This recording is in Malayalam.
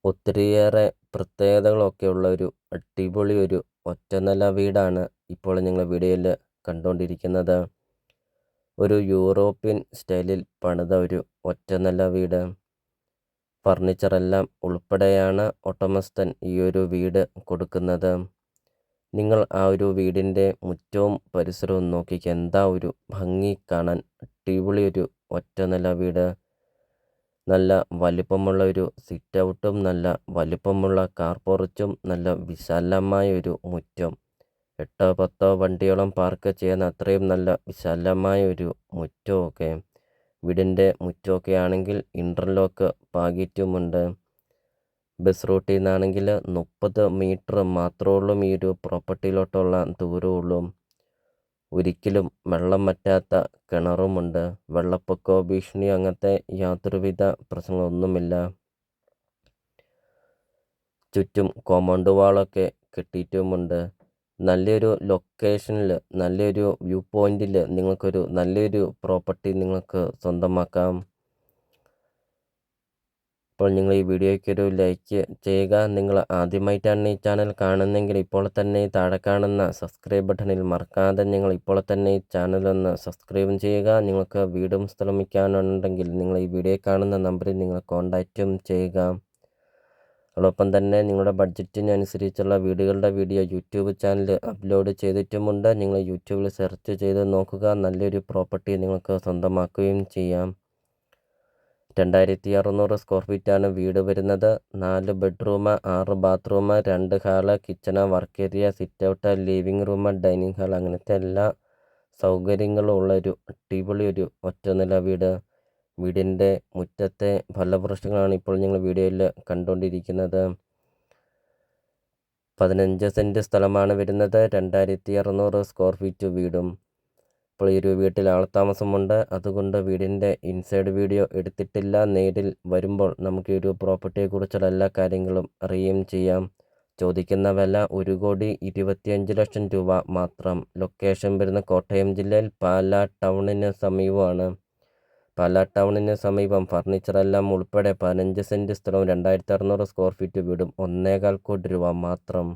ഒത്തിരിയേറെ പ്രത്യേകതകളൊക്കെയുള്ള ഒരു അടിപൊളി ഒരു ഒറ്റനില വീടാണ് ഇപ്പോൾ നിങ്ങൾ വീഡിയോയിൽ കണ്ടുകൊണ്ടിരിക്കുന്നത്. ഒരു യൂറോപ്യൻ സ്റ്റൈലിൽ പണിത ഒരു ഒറ്റനില വീട്. ഫർണിച്ചറെല്ലാം ഉൾപ്പെടെയാണ് ഉടമസ്ഥൻ ഈ ഒരു വീട് കൊടുക്കുന്നത്. നിങ്ങൾ ആ ഒരു വീടിൻ്റെ മുറ്റവും പരിസരവും നോക്കിക്കുക, എന്താ ഒരു ഭംഗി കാണാൻ. അടിപൊളി ഒരു ഒറ്റനില വീട്. നല്ല വലിപ്പമുള്ള ഒരു സിറ്റ് ഔട്ടും നല്ല വലിപ്പമുള്ള കാർ പോർച്ചും നല്ല വിശാലമായ ഒരു മുറ്റം. 8-10 വണ്ടിയോളം പാർക്ക് ചെയ്യുന്ന അത്രയും നല്ല വിശാലമായ ഒരു മുറ്റമൊക്കെ. വീടിൻ്റെ മുറ്റമൊക്കെ ആണെങ്കിൽ ഇൻ്റർലോക്ക് പാകിയിട്ടുമുണ്ട്. ബസ് റൂട്ടിൽ നിന്നാണെങ്കിൽ 30 മീറ്റർ മാത്രമുള്ളൂ ഈ ഒരു പ്രോപ്പർട്ടിയിലോട്ടുള്ള ദൂരമുള്ളൂ. ഒരിക്കലും വെള്ളം വറ്റാത്ത കിണറുമുണ്ട്. വെള്ളപ്പൊക്കമോ ഭീഷണിയോ അങ്ങനത്തെ യാതൊരുവിധ പ്രശ്നങ്ങളൊന്നുമില്ല. ചുറ്റും കോമ്പൗണ്ട് വാളൊക്കെ കെട്ടിയിട്ടുമുണ്ട്. നല്ലൊരു ലൊക്കേഷനിൽ, നല്ലൊരു വ്യൂ പോയിന്റിൽ നിങ്ങൾക്കൊരു നല്ലൊരു പ്രോപ്പർട്ടി നിങ്ങൾക്ക് സ്വന്തമാക്കാം. അപ്പോൾ നിങ്ങൾ ഈ വീഡിയോയ്ക്കൊരു ലൈക്ക് ചെയ്യുക. നിങ്ങൾ ആദ്യമായിട്ടാണ് ഈ ചാനൽ കാണുന്നതെങ്കിൽ ഇപ്പോൾ തന്നെ താഴെ കാണുന്ന സബ്സ്ക്രൈബ് ബട്ടണിൽ മറക്കാതെ നിങ്ങൾ ഇപ്പോൾ തന്നെ ഈ ചാനലൊന്ന് സബ്സ്ക്രൈബും ചെയ്യുക. നിങ്ങൾക്ക് വീടും സ്ഥലം വിൽക്കാനുണ്ടെങ്കിൽ നിങ്ങൾ ഈ വീഡിയോ കാണുന്ന നമ്പറിൽ നിങ്ങൾ കോൺടാക്റ്റും ചെയ്യുക. അതോടൊപ്പം തന്നെ നിങ്ങളുടെ ബഡ്ജറ്റിനനുസരിച്ചുള്ള വീടുകളുടെ വീഡിയോ യൂട്യൂബ് ചാനൽ അപ്ലോഡ് ചെയ്തിട്ടുമുണ്ട്. നിങ്ങൾ യൂട്യൂബിൽ സെർച്ച് ചെയ്ത് നോക്കുക. നല്ലൊരു പ്രോപ്പർട്ടി നിങ്ങൾക്ക് സ്വന്തമാക്കുകയും ചെയ്യാം. 2600 സ്ക്വയർ ഫീറ്റാണ് വീട് വരുന്നത്. 4 bedroom, 6 bathroom, 2 hall, kitchen, work area, sit out, living room, dining hall, അങ്ങനത്തെ എല്ലാ സൗകര്യങ്ങളും ഉള്ളൊരു അടിപൊളി ഒരു ഒറ്റനില വീട്. വീടിൻ്റെ മുറ്റത്തെ ഫലവൃക്ഷങ്ങളാണ് ഇപ്പോൾ ഞങ്ങൾ വീഡിയോയിൽ കണ്ടുകൊണ്ടിരിക്കുന്നത്. 15 സെൻറ്റ് സ്ഥലമാണ് വരുന്നത്. 2600 സ്ക്വയർ ഫീറ്റ് വീടും. ഇപ്പോൾ ഈ ഒരു വീട്ടിൽ ആൾത്താമസമുണ്ട്. അതുകൊണ്ട് വീടിൻ്റെ ഇൻസൈഡ് വീഡിയോ എടുത്തിട്ടില്ല. നേരിൽ വരുമ്പോൾ നമുക്ക് ഈ ഒരു പ്രോപ്പർട്ടിയെക്കുറിച്ചുള്ള എല്ലാ കാര്യങ്ങളും അറിയുകയും ചെയ്യാം. ചോദിക്കുന്ന വില 1,25,00,000 രൂപ മാത്രം. ലൊക്കേഷൻ വരുന്ന കോട്ടയം ജില്ലയിൽ പാലാ ടൗണിന് സമീപമാണ്. പാലാ ടൗണിന് സമീപം ഫർണിച്ചറെല്ലാം ഉൾപ്പെടെ 15 സെൻറ്റ് സ്ഥലവും 2600 സ്ക്വയർ ഫീറ്റ് വീടും 1,25 കോടി രൂപ മാത്രം.